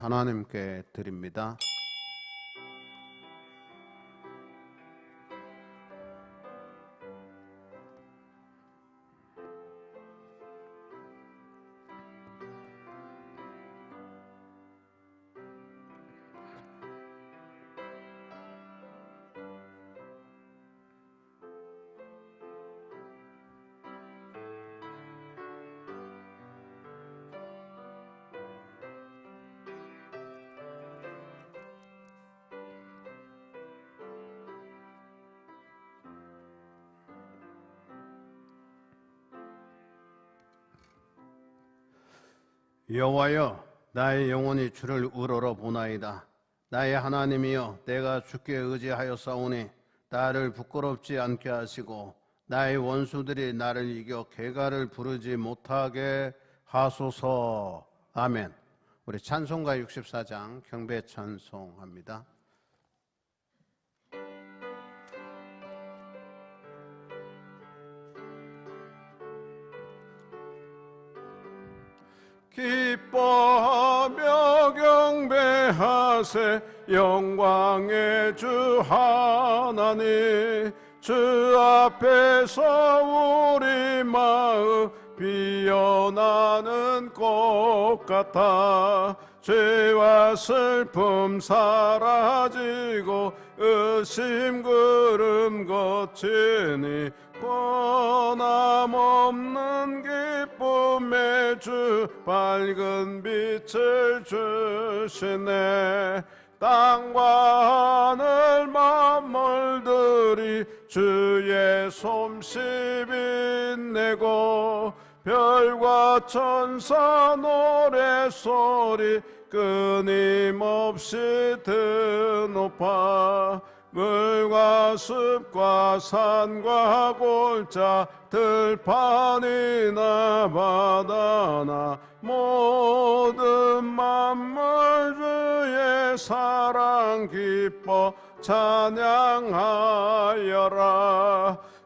하나님께 드립니다. 여호와여, 나의 영혼이 주를 우러러 보나이다. 나의 하나님이여, 내가 주께 의지하였사오니 나를 부끄럽지 않게 하시고 나의 원수들이 나를 이겨 개가를 부르지 못하게 하소서. 아멘. 우리 찬송가 64장 경배 찬송합니다. 기뻐하며 경배하세 영광의 주 하나님. 주 앞에서 우리 마음 피어나는 꽃 같아. 죄와 슬픔 사라지고 의심 그름 거치니 권함없는 기쁨의 주 밝은 빛을 주시네. 땅과 하늘 만물들이 주의 솜씨 빛내고 별과 천사 노래소리 끊임없이 드높아. 물과 숲과 산과 골짜 들판이나 바다나 모든 만물 주의 사랑 기뻐 찬양하여라.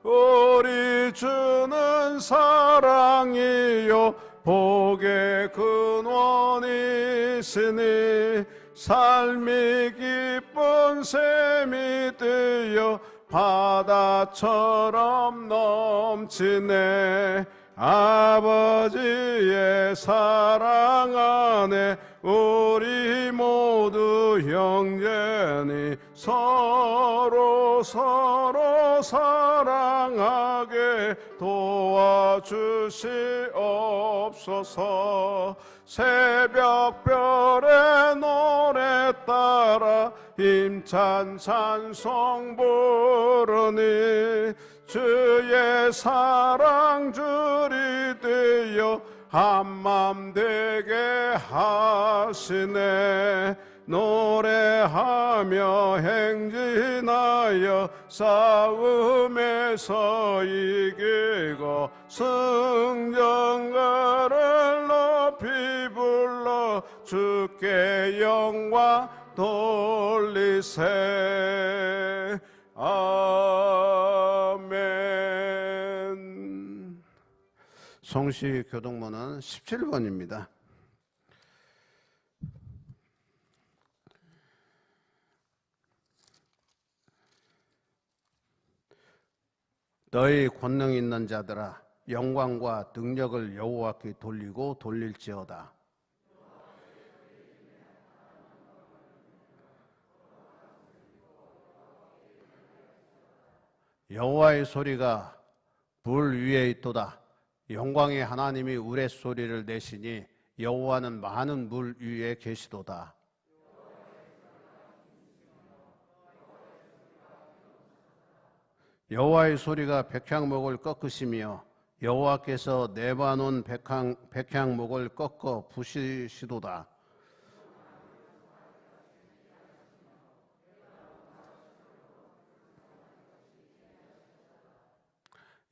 우리 주는 사랑이요 복의 근원이시니 삶이 기쁜 샘이 뛰어 바다처럼 넘치네. 아버지의 사랑 안에 우리 모두 형제니 서로 사랑하게 도와주시옵소서. 새벽별의 노래 따라 힘찬 찬송 부르니 주의 사랑 줄이 되어 한맘 되게 하시네. 노래하며 행진하여 싸움에서 이기고 승전가를 높이 불러 주께 영광 돌리세. 아멘. 송시 교동문은 17번입니다. 너희 권능 있는 자들아, 영광과 능력을 여호와께 돌리고 돌릴지어다. 여호와의 소리가 물 위에 있도다. 영광의 하나님이 우레소리를 내시니 여호와는 많은 물 위에 계시도다. 여호와의 소리가 백향목을 꺾으시며 여호와께서 내봐놓은 백향목을 꺾어 부시시도다.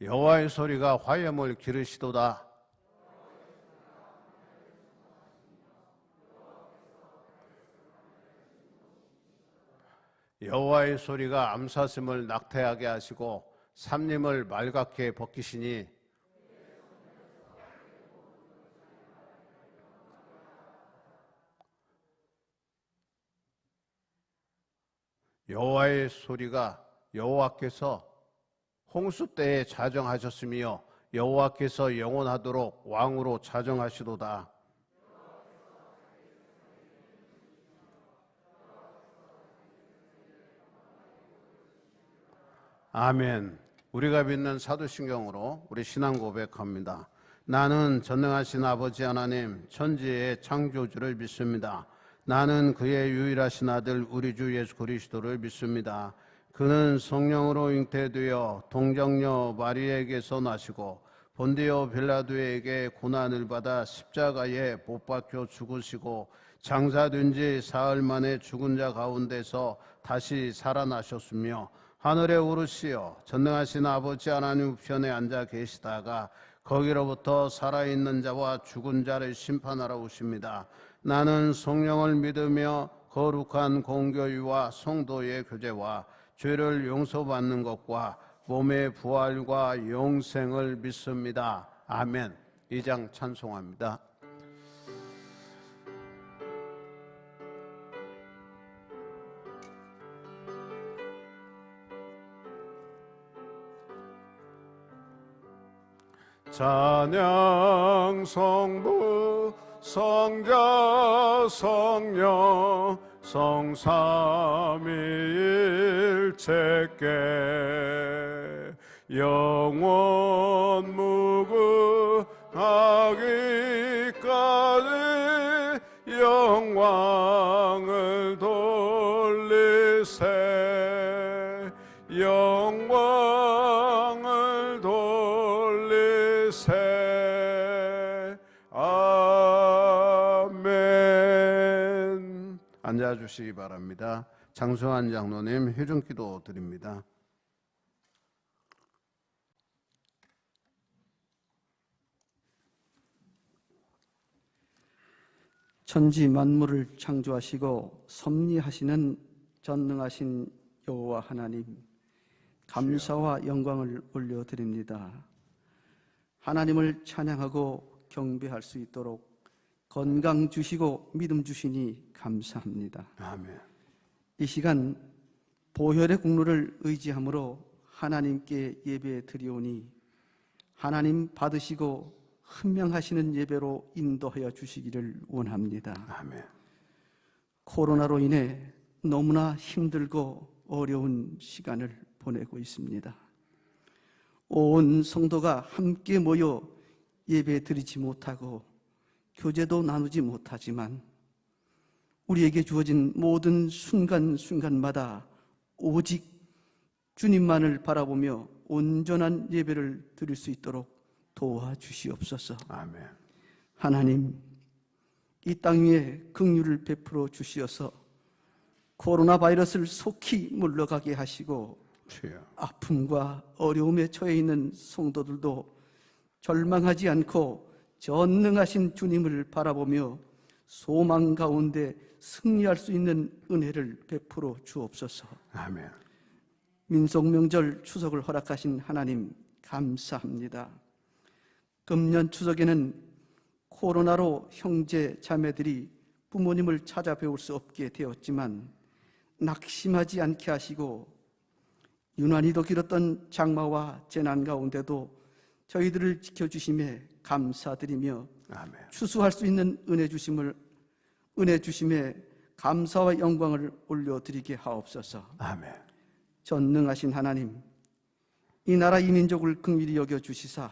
여호와의 소리가 화염을 기르시도다. 여호와의 소리가 암사슴을 낙태하게 하시고 삼림을 말갛게 벗기시니 여호와의 소리가 여호와께서 홍수 때에 자정하셨으며 여호와께서 영원하도록 왕으로 자정하시도다. 아멘. 우리가 믿는 사도신경으로 우리 신앙 고백합니다. 나는 전능하신 아버지 하나님 천지의 창조주를 믿습니다. 나는 그의 유일하신 아들 우리 주 예수 그리스도를 믿습니다. 그는 성령으로 잉태되어 동정녀 마리에게서 나시고 본디오 빌라도에게 고난을 받아 십자가에 못 박혀 죽으시고 장사된 지 사흘 만에 죽은 자 가운데서 다시 살아나셨으며 하늘에 오르시어 전능하신 아버지 하나님 우편에 앉아 계시다가 거기로부터 살아있는 자와 죽은 자를 심판하러 오십니다. 나는 성령을 믿으며 거룩한 공교회와 성도의 교제와 죄를 용서받는 것과 몸의 부활과 영생을 믿습니다. 아멘. 2장 찬송합니다. 찬양 성부 성자 성령 성삼위일체께 영원 무궁하기까지 영광을 돌리세 영광을 돌리세. 아멘. 앉아주시기 바랍니다. 장수환 장로님 회중기도 드립니다. 천지 만물을 창조하시고 섭리하시는 전능하신 여호와 하나님, 감사와 영광을 올려드립니다. 하나님을 찬양하고 경배할 수 있도록 건강 주시고 믿음 주시니 감사합니다. 아멘. 이 시간 보혈의 공로를 의지함으로 하나님께 예배 드리오니 하나님 받으시고 헌명하시는 예배로 인도하여 주시기를 원합니다. 아멘. 코로나로 인해 너무나 힘들고 어려운 시간을 보내고 있습니다. 온 성도가 함께 모여 예배 드리지 못하고 교제도 나누지 못하지만 우리에게 주어진 모든 순간순간마다 오직 주님만을 바라보며 온전한 예배를 드릴 수 있도록 도와주시옵소서. 아멘. 하나님, 이 땅 위에 긍휼을 베풀어 주시어서 코로나 바이러스를 속히 물러가게 하시고 주여. 아픔과 어려움에 처해 있는 성도들도 절망하지 않고 전능하신 주님을 바라보며 소망 가운데 승리할 수 있는 은혜를 베풀어 주옵소서. 아멘. 민속명절 추석을 허락하신 하나님 감사합니다. 금년 추석에는 코로나로 형제 자매들이 부모님을 찾아뵈올 수 없게 되었지만 낙심하지 않게 하시고 유난히도 길었던 장마와 재난 가운데도 저희들을 지켜주심에 감사드리며 아멘. 추수할 수 있는 은혜 주심에 감사와 영광을 올려드리게 하옵소서. 아멘. 전능하신 하나님, 이 나라 이 민족을 긍휼히 여겨주시사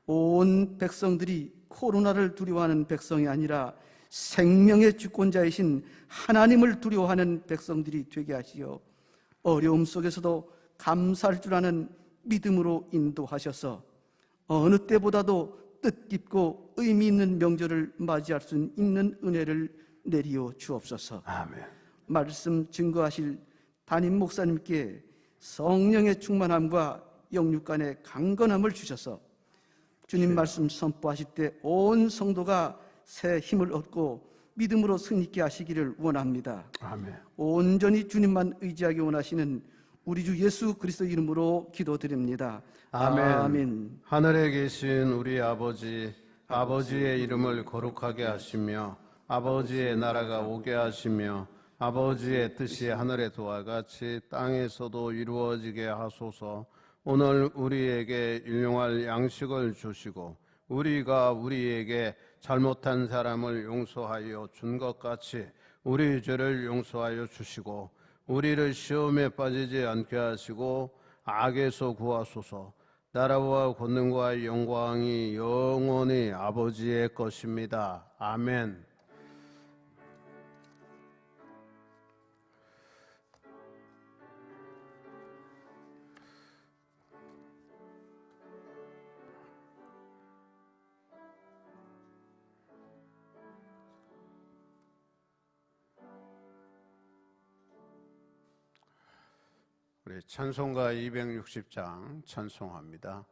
온 백성들이 코로나를 두려워하는 백성이 아니라 생명의 주권자이신 하나님을 두려워하는 백성들이 되게 하시어 어려움 속에서도 감사할 줄 아는 믿음으로 인도하셔서 어느 때보다도 뜻깊고 의미 있는 명절을 맞이할 수 있는 은혜를 내리어 주옵소서. 아멘. 말씀 증거하실 담임 목사님께 성령의 충만함과 영육간의 강건함을 주셔서 주님 말씀 선포하실 때 온 성도가 새 힘을 얻고 믿음으로 승리케 하시기를 원합니다. 아멘. 온전히 주님만 의지하기 원하시는 우리 주 예수 그리스도 이름으로 기도드립니다. 아멘. 아멘. 하늘에 계신 우리 아버지, 아버지의 이름을 거룩하게 하시며 아버지의 나라가 오게 하시며 아버지의 뜻이 하늘에서와 같이 땅에서도 이루어지게 하소서. 오늘 우리에게 일용할 양식을 주시고 우리가 우리에게 잘못한 사람을 용서하여 준 것 같이 우리 죄를 용서하여 주시고 우리를 시험에 빠지지 않게 하시고 악에서 구하소서. 나라와 권능과 영광이 영원히 아버지의 것입니다. 아멘. 우리 찬송가 260장 찬송합니다.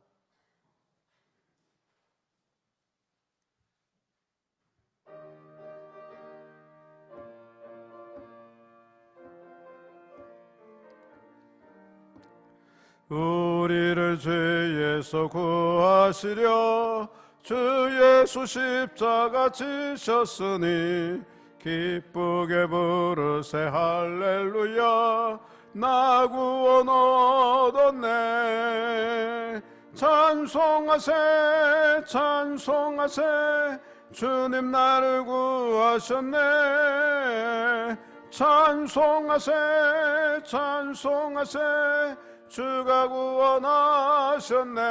우리를 죄에서 구하시려 주 예수 십자가 지셨으니 기쁘게 부르세 할렐루야. 나 구원 얻었네. 찬송하세 찬송하세 주님 나를 구하셨네. 찬송하세 찬송하세 주가 구원하셨네.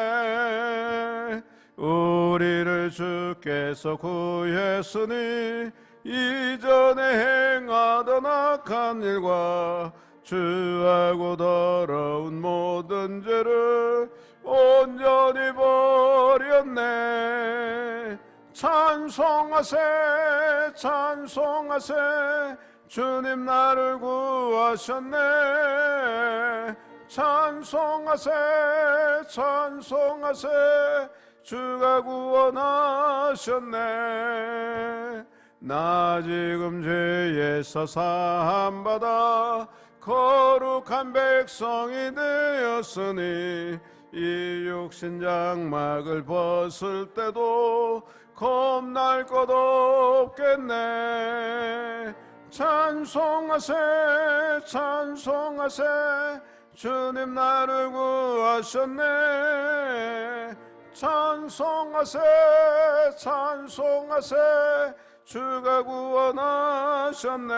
우리를 주께서 구했으니 이전에 행하던 악한 일과 주하고 더러운 모든 죄를 온전히 버렸네. 찬송하세 찬송하세 주님 나를 구하셨네. 찬송하세 찬송하세 주가 구원하셨네. 나 지금 죄에서 사함받아 거룩한 백성이 되었으니 이 육신 장막을 벗을 때도 겁날 것 없겠네. 찬송하세 찬송하세 주님 나를 구하셨네. 찬송하세 찬송하세 주가 구원하셨네.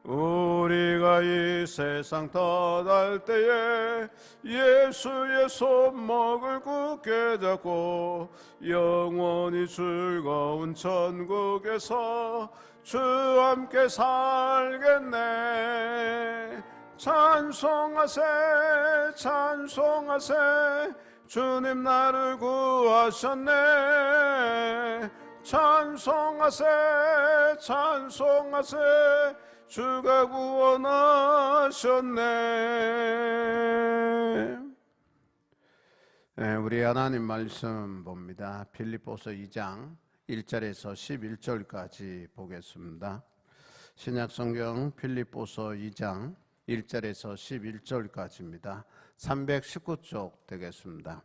우리가 이 세상 떠날 때에 예수의 손목을 굳게 잡고 영원히 즐거운 천국에서 주와 함께 살겠네. 찬송하세 찬송하세 주님 나를 구하셨네. 찬송하세 찬송하세 주가 구원하셨네. 우리 하나님 말씀 봅니다. 빌립보서 2장 1절에서 11절까지 보겠습니다. 신약성경 빌립보서 2장 1절에서 11절까지입니다. 319쪽 되겠습니다.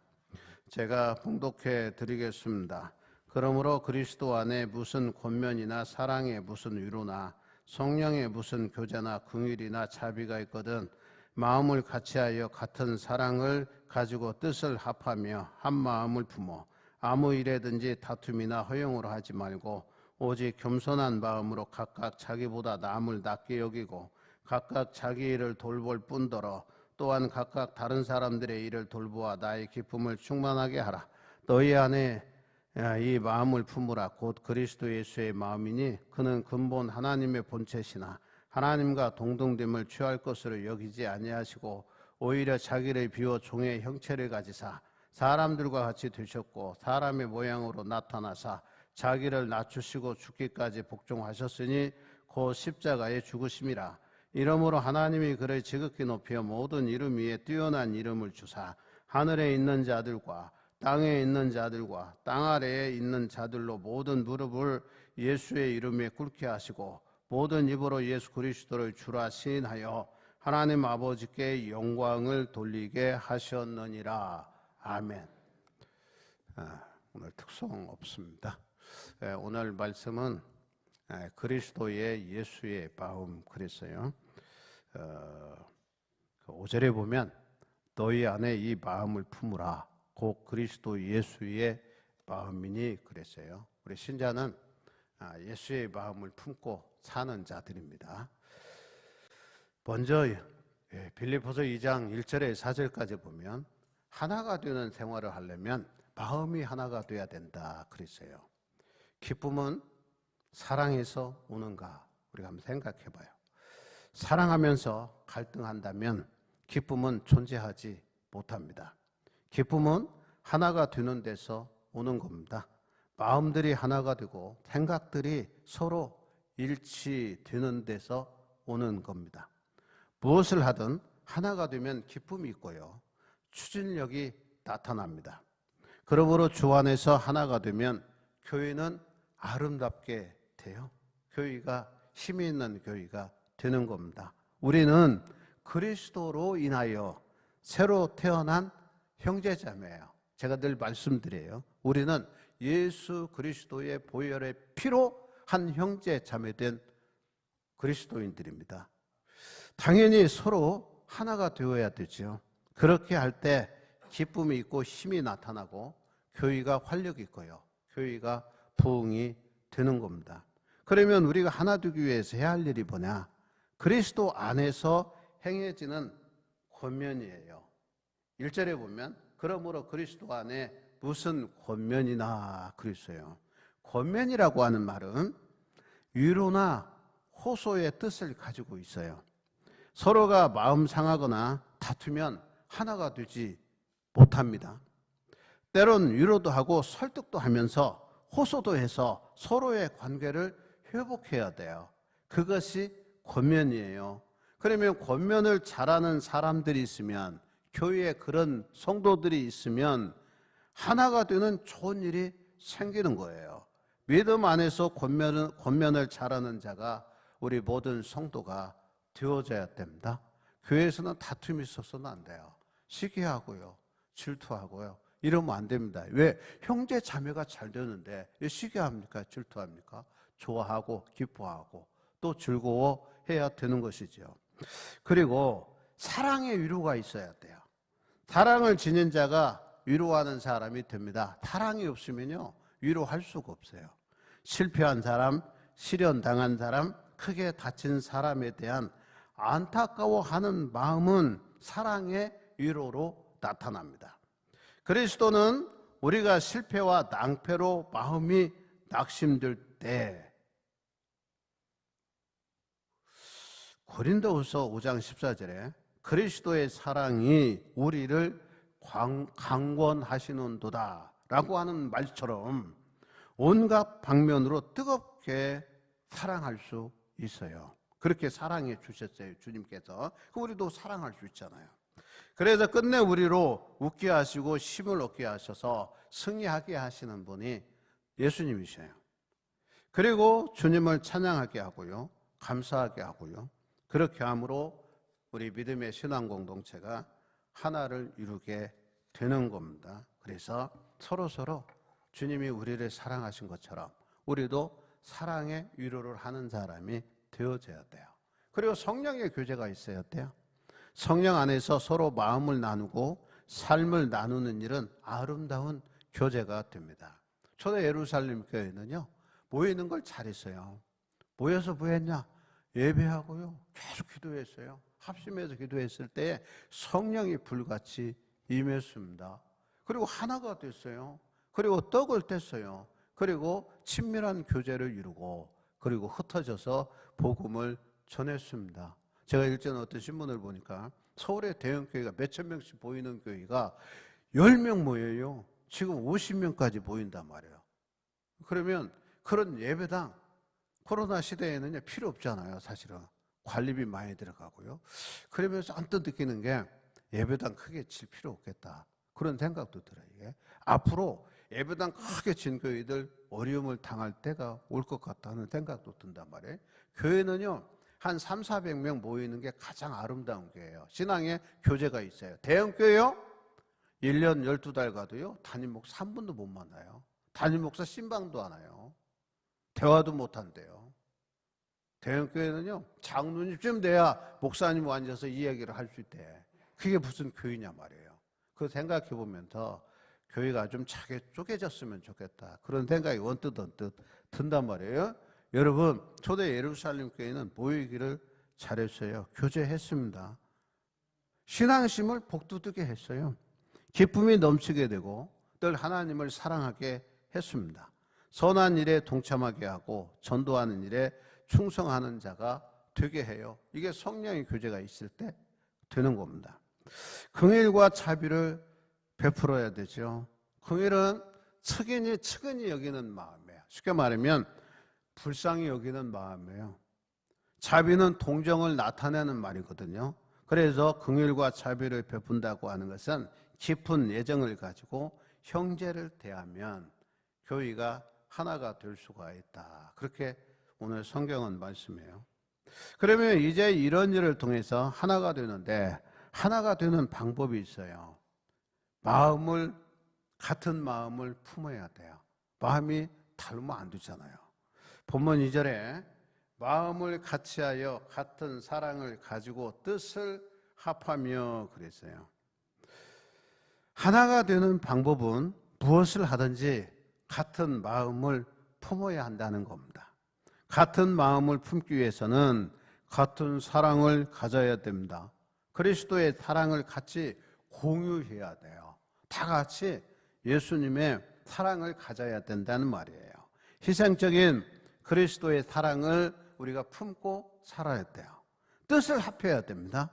제가 봉독해 드리겠습니다. 그러므로 그리스도 안에 무슨 권면이나 사랑에 무슨 위로나 성령의 무슨 교제나 긍휼이나 자비가 있거든 마음을 같이하여 같은 사랑을 가지고 뜻을 합하며 한 마음을 품어 아무 일에든지 다툼이나 허용으로 하지 말고 오직 겸손한 마음으로 각각 자기보다 남을 낮게 여기고 각각 자기 일을 돌볼 뿐더러 또한 각각 다른 사람들의 일을 돌보아 나의 기쁨을 충만하게 하라. 너희 안에 이 마음을 품으라. 곧 그리스도 예수의 마음이니 그는 근본 하나님의 본체시나 하나님과 동등됨을 취할 것으로 여기지 아니하시고 오히려 자기를 비워 종의 형체를 가지사 사람들과 같이 되셨고 사람의 모양으로 나타나사 자기를 낮추시고 죽기까지 복종하셨으니 곧 십자가에 죽으심이라. 이러므로 하나님이 그를 지극히 높여 모든 이름 위에 뛰어난 이름을 주사 하늘에 있는 자들과 땅에 있는 자들과 땅 아래에 있는 자들로 모든 무릎을 예수의 이름에 꿇게 하시고 모든 입으로 예수 그리스도를 주라 시인하여 하나님 아버지께 영광을 돌리게 하셨느니라. 아멘. 오늘 특송 없습니다. 오늘 말씀은 그리스도의 예수의 마음 그랬어요. 5절에 보면 너희 안에 이 마음을 품으라 곧 그리스도 예수의 마음이니 그랬어요. 우리 신자는 예수의 마음을 품고 사는 자들입니다. 먼저 빌립보서 2장 1절에 4절까지 보면 하나가 되는 생활을 하려면 마음이 하나가 돼야 된다 그랬어요. 기쁨은 사랑에서 오는가? 우리가 한번 생각해 봐요. 사랑하면서 갈등한다면 기쁨은 존재하지 못합니다. 기쁨은 하나가 되는 데서 오는 겁니다. 마음들이 하나가 되고 생각들이 서로 일치되는 데서 오는 겁니다. 무엇을 하든 하나가 되면 기쁨이 있고요. 추진력이 나타납니다. 그러므로 주 안에서 하나가 되면 교회는 아름답게 돼요. 교회가 힘이 있는 교회가 되는 겁니다. 우리는 그리스도로 인하여 새로 태어난 형제자매예요. 제가 늘 말씀드려요. 우리는 예수 그리스도의 보혈의 피로 한 형제자매된 그리스도인들입니다. 당연히 서로 하나가 되어야 되죠. 그렇게 할 때 기쁨이 있고 힘이 나타나고 교회가 활력이 있고요. 교회가 부흥이 되는 겁니다. 그러면 우리가 하나 되기 위해서 해야 할 일이 뭐냐? 그리스도 안에서 행해지는 권면이에요. 1절에 보면 그러므로 그리스도 안에 무슨 권면이나 그랬어요. 권면이라고 하는 말은 위로나 호소의 뜻을 가지고 있어요. 서로가 마음 상하거나 다투면 하나가 되지 못합니다. 때론 위로도 하고 설득도 하면서 호소도 해서 서로의 관계를 회복해야 돼요. 그것이 권면이에요. 그러면 권면을 잘하는 사람들이 있으면, 교회에 그런 성도들이 있으면 하나가 되는 좋은 일이 생기는 거예요. 믿음 안에서 권면을 잘하는 자가 우리 모든 성도가 되어져야 됩니다. 교회에서는 다툼이 있어서는 안 돼요. 시기하고요, 질투하고요, 이러면 안 됩니다. 왜? 형제 자매가 잘 되는데 왜 시기합니까? 질투합니까? 좋아하고 기뻐하고 또 즐거워해야 되는 것이죠. 그리고 사랑의 위로가 있어야 돼요. 사랑을 지닌 자가 위로하는 사람이 됩니다. 사랑이 없으면요, 위로할 수가 없어요. 실패한 사람, 시련당한 사람, 크게 다친 사람에 대한 안타까워하는 마음은 사랑의 위로로 나타납니다. 그리스도는 우리가 실패와 낭패로 마음이 낙심될 때, 고린도후서 5장 14절에 그리스도의 사랑이 우리를 강권하시는도다 라고 하는 말처럼 온갖 방면으로 뜨겁게 사랑할 수 있어요. 그렇게 사랑해 주셨어요, 주님께서. 우리도 사랑할 수 있잖아요. 그래서 끝내 우리로 웃게 하시고 힘을 얻게 하셔서 승리하게 하시는 분이 예수님이셔요. 그리고 주님을 찬양하게 하고요, 감사하게 하고요, 그렇게 함으로 우리 믿음의 신앙 공동체가 하나를 이루게 되는 겁니다. 그래서 서로서로 주님이 우리를 사랑하신 것처럼 우리도 사랑의 위로를 하는 사람이 되어져야 돼요. 그리고 성령의 교제가 있어야 돼요. 성령 안에서 서로 마음을 나누고 삶을 나누는 일은 아름다운 교제가 됩니다. 초대 예루살렘 교회는요, 모이는 걸 잘했어요. 모여서 뭐 했냐? 예배하고요, 계속 기도했어요. 합심해서 기도했을 때 성령이 불같이 임했습니다. 그리고 하나가 됐어요. 그리고 떡을 뗐어요. 그리고 친밀한 교제를 이루고, 그리고 흩어져서 복음을 전했습니다. 제가 일전에 어떤 신문을 보니까 서울의 대형 교회가 몇천 명씩 모이는 교회가 10명 모여요. 지금 50명까지 모인단 말이에요. 그러면 그런 예배당, 코로나 시대에는 필요 없잖아요. 사실은 관리비 많이 들어가고요. 그러면서 언뜻 느끼는 게 예배당 크게 칠 필요 없겠다, 그런 생각도 들어요. 이게 앞으로 예배당 크게 진 교회들 어려움을 당할 때가 올 것 같다는 생각도 든단 말이에요. 교회는요, 한 300~400명 모이는 게 가장 아름다운 교회예요. 신앙의 교제가 있어요. 대형 교회요, 1년 12달 가도요, 담임 목사 한 분도 못 만나요. 담임 목사 신방도 안 와요. 대화도 못 한대요. 대형교회는요, 장로님쯤 돼야 목사님 앉아서 이야기를 할 수 있대. 그게 무슨 교회냐 말이에요. 그 생각해 보면 더 교회가 좀 쪼개졌으면 좋겠다. 그런 생각이 언뜻 든단 말이에요. 여러분, 초대 예루살렘 교회는 모이기를 잘했어요. 교제했습니다. 신앙심을 복돋게 했어요. 기쁨이 넘치게 되고 늘 하나님을 사랑하게 했습니다. 선한 일에 동참하게 하고 전도하는 일에 충성하는 자가 되게 해요. 이게 성령의 교제가 있을 때 되는 겁니다. 긍휼과 자비를 베풀어야 되죠. 긍휼은 측은히 여기는 마음이에요. 쉽게 말하면 불쌍히 여기는 마음이에요. 자비는 동정을 나타내는 말이거든요. 그래서 긍휼과 자비를 베푼다고 하는 것은 깊은 애정을 가지고 형제를 대하면 교회가 하나가 될 수가 있다. 그렇게 오늘 성경은 말씀해요. 그러면 이제 이런 일을 통해서 하나가 되는데, 하나가 되는 방법이 있어요. 같은 마음을 품어야 돼요. 마음이 다르면 안 되잖아요. 본문 2절에 마음을 같이하여 같은 사랑을 가지고 뜻을 합하며 그랬어요. 하나가 되는 방법은 무엇을 하든지 같은 마음을 품어야 한다는 겁니다. 같은 마음을 품기 위해서는 같은 사랑을 가져야 됩니다. 그리스도의 사랑을 같이 공유해야 돼요. 다 같이 예수님의 사랑을 가져야 된다는 말이에요. 희생적인 그리스도의 사랑을 우리가 품고 살아야 돼요. 뜻을 합해야 됩니다.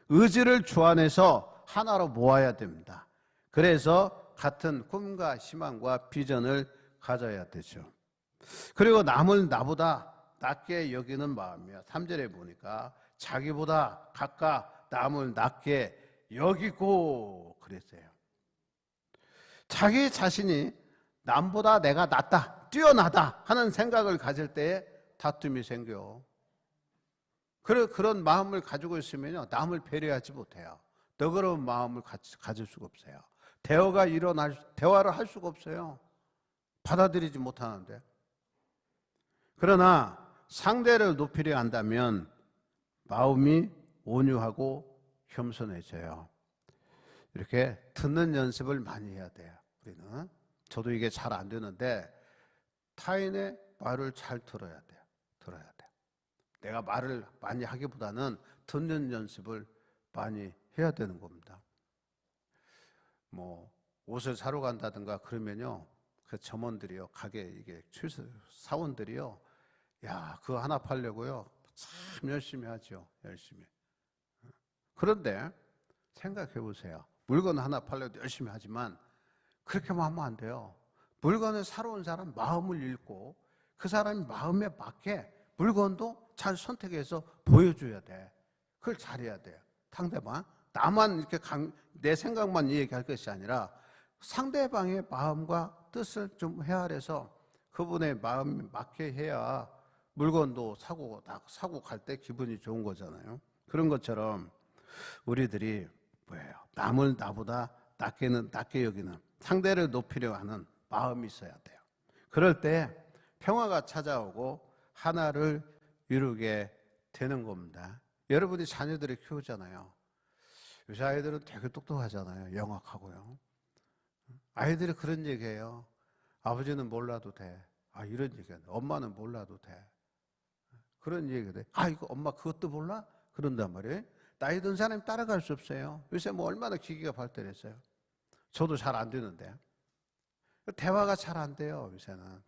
의지를 주안에서 하나로 모아야 됩니다. 그래서 같은 꿈과 희망과 비전을 가져야 되죠. 그리고 남을 나보다 낮게 여기는 마음이에요. 3절에 보니까 자기보다 각각 남을 낮게 여기고 그랬어요. 자기 자신이 남보다 내가 낫다, 뛰어나다 하는 생각을 가질 때에 다툼이 생겨요. 그런 마음을 가지고 있으면요, 남을 배려하지 못해요. 너그러운 마음을 가질 수가 없어요. 대화를 할 수가 없어요. 받아들이지 못하는데. 그러나 상대를 높이려 한다면 마음이 온유하고 겸손해져요. 이렇게 듣는 연습을 많이 해야 돼요. 우리는. 저도 이게 잘 안 되는데 타인의 말을 잘 들어야 돼요. 내가 말을 많이 하기보다는 듣는 연습을 많이 해야 되는 겁니다. 뭐 옷을 사러 간다든가 그러면요, 그 점원들이요, 가게 이게 사원들이요, 야, 그거 하나 팔려고요, 참 열심히 하죠. 열심히. 그런데 생각해 보세요. 물건 하나 팔려도 열심히 하지만 그렇게만 하면 안 돼요. 물건을 사러 온 사람 마음을 읽고 그 사람이 마음에 맞게 물건도 잘 선택해서 보여줘야 돼. 그걸 잘해야 돼요. 상대방. 나만 이렇게 내 생각만 얘기할 것이 아니라 상대방의 마음과 뜻을 좀 헤아려서 그분의 마음에 맞게 해야 물건도 사고 갈 때 기분이 좋은 거잖아요. 그런 것처럼 우리들이 뭐예요? 남을 나보다 낮게 여기는, 상대를 높이려 하는 마음이 있어야 돼요. 그럴 때 평화가 찾아오고 하나를 이루게 되는 겁니다. 여러분이 자녀들을 키우잖아요. 요새 아이들은 되게 똑똑하잖아요. 영악하고요. 아이들이 그런 얘기해요. 아버지는 몰라도 돼. 이런 얘기해요. 엄마는 몰라도 돼. 그런 얘기를 해. 이거 엄마 그것도 몰라? 그런단 말이에요. 나이 든 사람이 따라갈 수 없어요. 요새 뭐 얼마나 기기가 발달했어요. 저도 잘 안 되는데. 대화가 잘 안 돼요. 요새는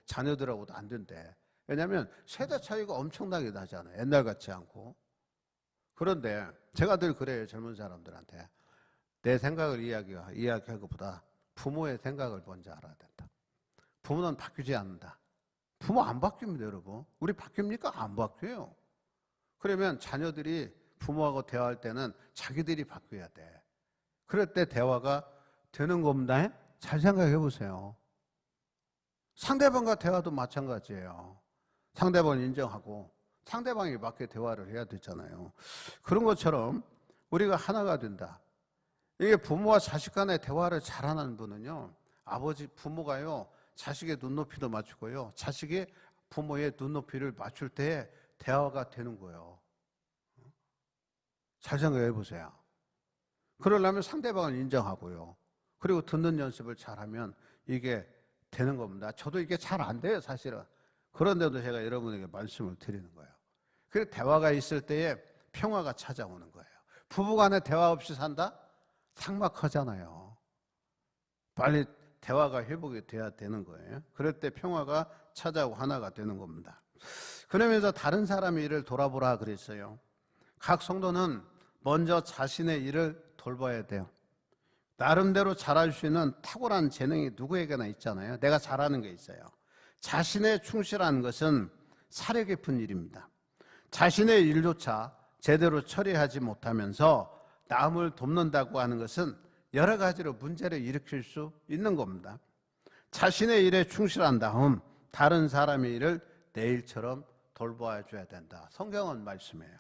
자녀들하고도 안 된대. 왜냐하면 세대 차이가 엄청나게 나잖아요. 옛날 같지 않고. 그런데 제가 늘 그래요. 젊은 사람들한테. 내 생각을 이야기할 것보다 부모의 생각을 먼저 알아야 된다. 부모는 바뀌지 않는다. 부모 안 바뀝니다, 여러분. 우리 바뀝니까? 안 바뀌어요. 그러면 자녀들이 부모하고 대화할 때는 자기들이 바뀌어야 돼. 그럴 때 대화가 되는 겁니다. 잘 생각해 보세요. 상대방과 대화도 마찬가지예요. 상대방을 인정하고 상대방에 맞게 대화를 해야 되잖아요. 그런 것처럼 우리가 하나가 된다. 이게 부모와 자식 간의 대화를 잘하는 분은요, 부모가요, 자식의 눈높이도 맞추고요, 자식이 부모의 눈높이를 맞출 때 대화가 되는 거예요. 잘 생각해 보세요. 그러려면 상대방을 인정하고요. 그리고 듣는 연습을 잘하면 이게 되는 겁니다. 저도 이게 잘 안 돼요, 사실은. 그런데도 제가 여러분에게 말씀을 드리는 거예요. 그래서 대화가 있을 때에 평화가 찾아오는 거예요. 부부간에 대화 없이 산다? 삭막하잖아요. 빨리 대화가 회복이 돼야 되는 거예요. 그럴 때 평화가 찾아오고 하나가 되는 겁니다. 그러면서 다른 사람의 일을 돌아보라 그랬어요. 각 성도는 먼저 자신의 일을 돌봐야 돼요. 나름대로 잘할 수 있는 탁월한 재능이 누구에게나 있잖아요. 내가 잘하는 게 있어요. 자신에 충실한 것은 사려 깊은 일입니다. 자신의 일조차 제대로 처리하지 못하면서 남을 돕는다고 하는 것은 여러 가지로 문제를 일으킬 수 있는 겁니다. 자신의 일에 충실한 다음 다른 사람의 일을 내 일처럼 돌봐줘야 된다. 성경은 말씀이에요.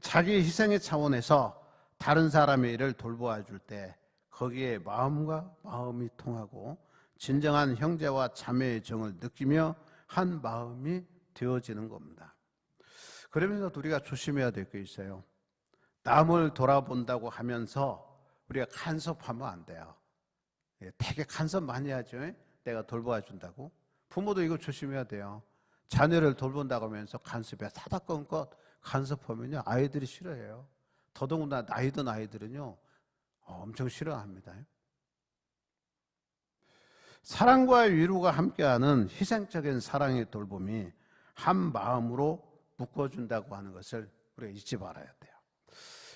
자기 희생의 차원에서 다른 사람의 일을 돌보아줄 때 거기에 마음과 마음이 통하고 진정한 형제와 자매의 정을 느끼며 한 마음이 되어지는 겁니다. 그러면서 우리가 조심해야 될 게 있어요. 남을 돌아본다고 하면서 우리가 간섭하면 안 돼요. 되게 간섭 많이 하죠. 내가 돌봐준다고. 부모도 이거 조심해야 돼요. 자녀를 돌본다고 하면서 간섭에 사다건것 간섭하면요 아이들이 싫어해요. 더더군다나 나이 든 아이들은요 엄청 싫어합니다. 사랑과 위로가 함께하는 희생적인 사랑의 돌봄이 한 마음으로 묶어준다고 하는 것을 우리가 잊지 말아야 돼요.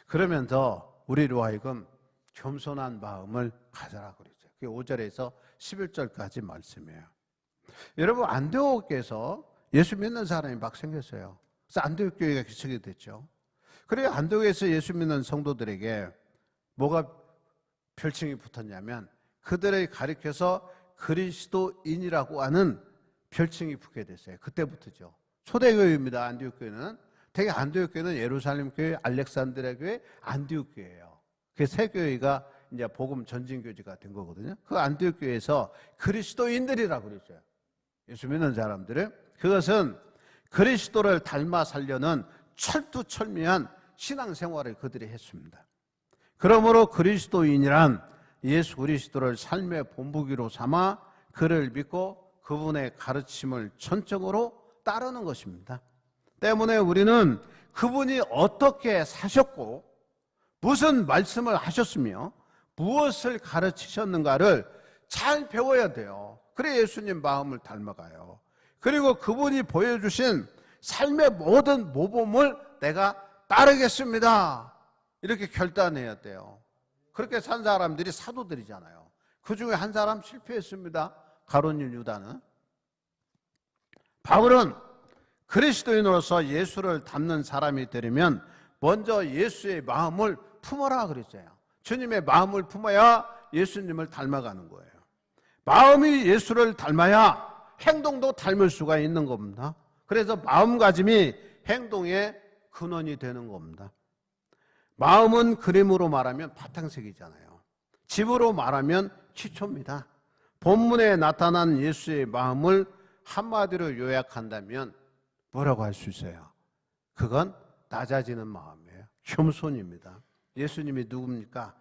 그러면서 우리로 하여금 겸손한 마음을 가져라 그러죠. 그게 5절에서 11절까지 말씀이에요. 여러분 안디옥에서 예수 믿는 사람이 막 생겼어요. 그래서 안디옥 교회가 개척이 됐죠. 그래서 안디옥에서 예수 믿는 성도들에게 뭐가 별칭이 붙었냐면 그들을 가리켜서 그리스도인이라고 하는 별칭이 붙게 됐어요. 그때부터죠. 초대교회입니다. 안디옥 교회는. 되게 안디옥 교회는 예루살렘 교회, 알렉산드리아 교회, 안디옥 교회예요. 그 세 교회가 이제 복음 전진 교지가 된 거거든요. 그 안디옥 교회에서 그리스도인들이라고 그랬어요. 예수 믿는 사람들은. 그것은 그리스도를 닮아 살려는 철두철미한 신앙생활을 그들이 했습니다. 그러므로 그리스도인이란 예수 그리스도를 삶의 본보기로 삼아 그를 믿고 그분의 가르침을 전적으로 따르는 것입니다. 때문에 우리는 그분이 어떻게 사셨고 무슨 말씀을 하셨으며 무엇을 가르치셨는가를 잘 배워야 돼요. 그래 예수님 마음을 닮아가요. 그리고 그분이 보여주신 삶의 모든 모범을 내가 따르겠습니다. 이렇게 결단해야 돼요. 그렇게 산 사람들이 사도들이잖아요. 그 중에 한 사람 실패했습니다. 가룟 유다는. 바울은 그리스도인으로서 예수를 닮는 사람이 되려면 먼저 예수의 마음을 품어라 그랬어요. 주님의 마음을 품어야 예수님을 닮아가는 거예요. 마음이 예수를 닮아야 행동도 닮을 수가 있는 겁니다. 그래서 마음가짐이 행동의 근원이 되는 겁니다. 마음은 그림으로 말하면 바탕색이잖아요. 집으로 말하면 기초입니다. 본문에 나타난 예수의 마음을 한마디로 요약한다면 뭐라고 할 수 있어요? 그건 낮아지는 마음이에요. 겸손입니다. 예수님이 누굽니까?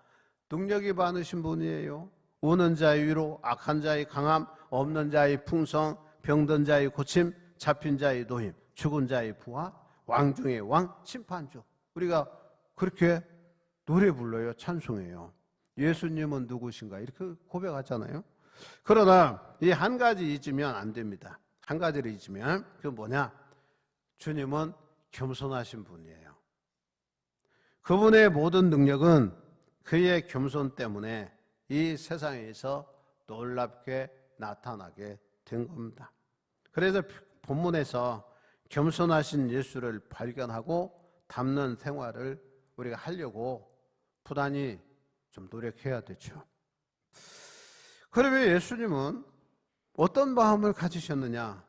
능력이 많으신 분이에요. 우는 자의 위로, 악한 자의 강함, 없는 자의 풍성, 병든 자의 고침, 잡힌 자의 노임, 죽은 자의 부활, 왕 중의 왕, 심판주. 우리가 그렇게 노래 불러요. 찬송해요. 예수님은 누구신가? 이렇게 고백하잖아요. 그러나 이 한 가지 잊으면 안 됩니다. 한 가지를 잊으면 그 뭐냐? 주님은 겸손하신 분이에요. 그분의 모든 능력은 그의 겸손 때문에 이 세상에서 놀랍게 나타나게 된 겁니다. 그래서 본문에서 겸손하신 예수를 발견하고 닮는 생활을 우리가 하려고 부단히 좀 노력해야 되죠. 그러면 예수님은 어떤 마음을 가지셨느냐?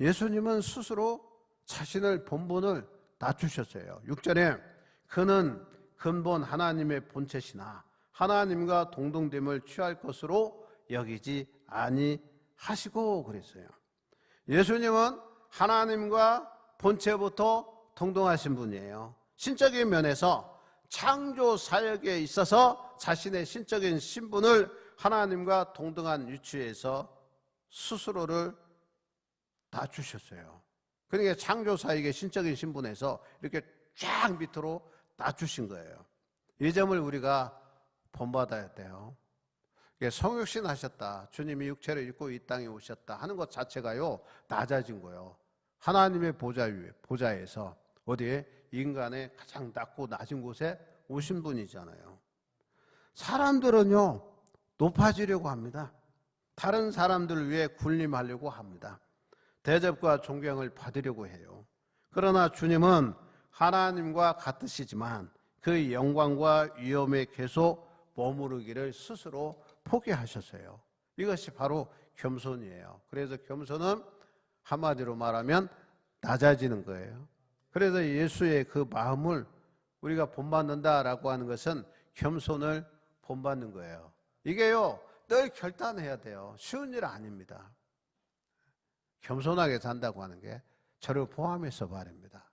예수님은 스스로 자신을 본분을 낮추셨어요. 6절에 그는 근본 하나님의 본체시나 하나님과 동등됨을 취할 것으로 여기지 아니하시고 그랬어요. 예수님은 하나님과 본체부터 동등하신 분이에요. 신적인 면에서 창조 사역에 있어서 자신의 신적인 신분을 하나님과 동등한 위치에서 스스로를 낮추셨어요. 그러니까 창조 사역의 신적인 신분에서 이렇게 쫙 밑으로 낮추신 거예요. 이 점을 우리가 본받아야 돼요. 성육신 하셨다, 주님이 육체를 입고 이 땅에 오셨다 하는 것 자체가요, 낮아진 거예요. 하나님의 보좌에서 어디에? 인간의 가장 낮고 낮은 곳에 오신 분이잖아요. 사람들은요, 높아지려고 합니다. 다른 사람들을 위해 군림하려고 합니다. 대접과 존경을 받으려고 해요. 그러나 주님은 하나님과 같으시지만 그 영광과 위엄에 계속 머무르기를 스스로 포기하셨어요. 이것이 바로 겸손이에요. 그래서 겸손은 한마디로 말하면 낮아지는 거예요. 그래서 예수의 그 마음을 우리가 본받는다라고 하는 것은 겸손을 본받는 거예요. 이게요, 늘 결단해야 돼요. 쉬운 일 아닙니다. 겸손하게 산다고 하는 게 저를 포함해서 말입니다.